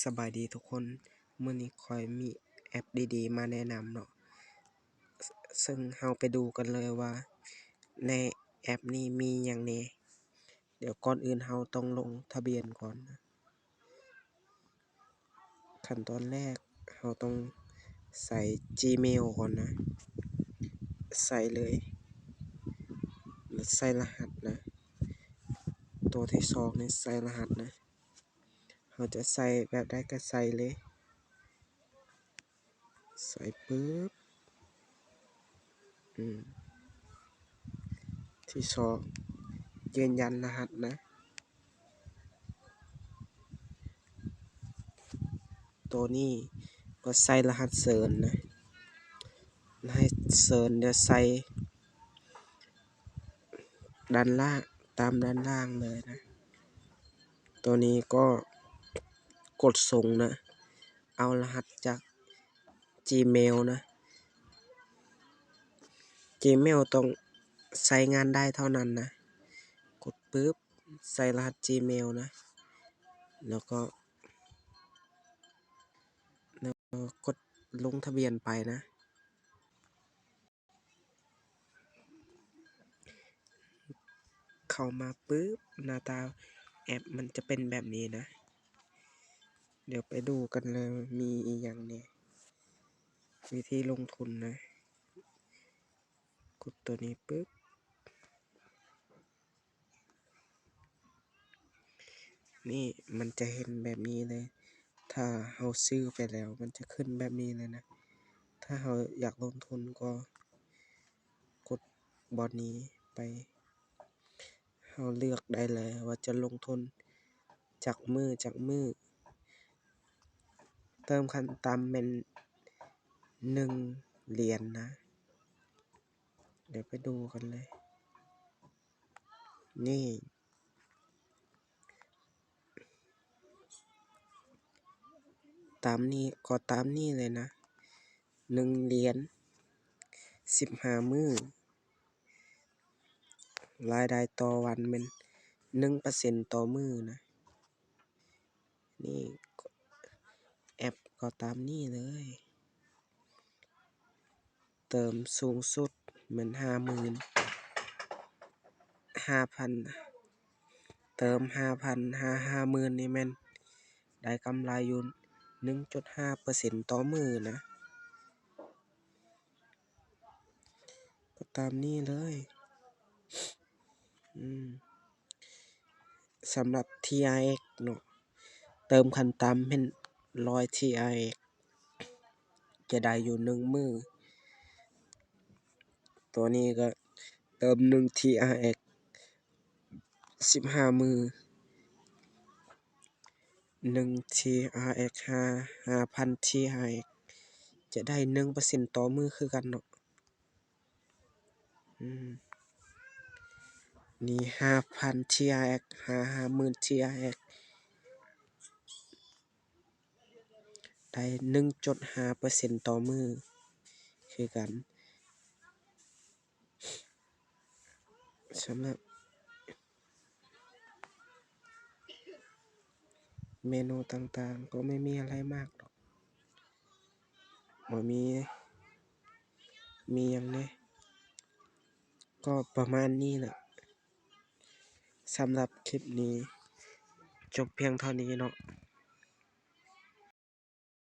สบายดีทุกคนมื้อนี้ข้อยมีแอปดีๆมาแนะนำเนาะซึ่งเราไปดูกันเลยว่าในแอปนี้มีหยังแหน่เดี๋ยวก่อนอื่นเราต้องลงทะเบียนก่อนนะขั้นตอนแรกเราต้องใส่ Gmail ก่อนนะใส่เลยแล้วใส่รหัสนะตัวที่2นี่ใส่รหัสนะเราจะใส่แบบใดก็ใส่เลยใส่ปึ๊บที่2ยืนยันรหัสนะตัวนี้ก็ใส่รหัสเสริญนะให้เสริญเดี๋ยวใส่ด้านล่างตามด้านล่างเลยนะตัวนี้ก็กดส่งนะเอารหัสจาก Gmail นะ Gmail ต้องใช้งานได้เท่านั้นนะกดปึ๊บใส่รหัส Gmail นะแล้วก็กดลงทะเบียนไปนะเข้ามาปึ๊บหน้าตาแอปมันจะเป็นแบบนี้นะเดี๋ยวไปดูกันเลยมีอีหยังเนี่ยวิธีลงทุนนะกดตัวนี้ปึ๊บนี่มันจะเห็นแบบนี้เลยถ้าเราซื้อไปแล้วมันจะขึ้นแบบนี้เลยนะถ้าเราอยากลงทุนก็กดบอทนี้ไปเราเลือกได้เลยว่าจะลงทุนจากมือเติมขั้นต่ำเป็น1เหรียญนะเดี๋ยวไปดูกันเลยนี่ตามนี้ก็ตามนี้เลยนะ1เหรียญ15มื้อรายได้ต่อวันเป็น 1% ต่อมื้อนะนี่แอปก็ตามนี้เลยเติมสูงสุดเหมือน50,000เติม 5,000 50,000นี่แม่นได้กำไรอยู่ 1.5% ต่อมื้อนะก็ตามนี้เลยสำหรับ TRX เนาะเติมขั้นต่ำเป็น100 TRX จะได้อยู่1มื้อตัวนี้ก็เติม1 TRX 15มื้อ1 TRX 5,000 TRX จะได้ 1% ต่อมื้อคือกันเนาะนี่ 5,000 TRX 50,000 TRX ได้ 1.5% ต่อมื้อคือกันสำหรับเมนูต่างๆก็ไม่มีอะไรมากหรอกบ่มีหยังแหน่ก็ประมาณนี้แหละสำหรับคลิปนี้จบเพียงเท่านี้เนาะ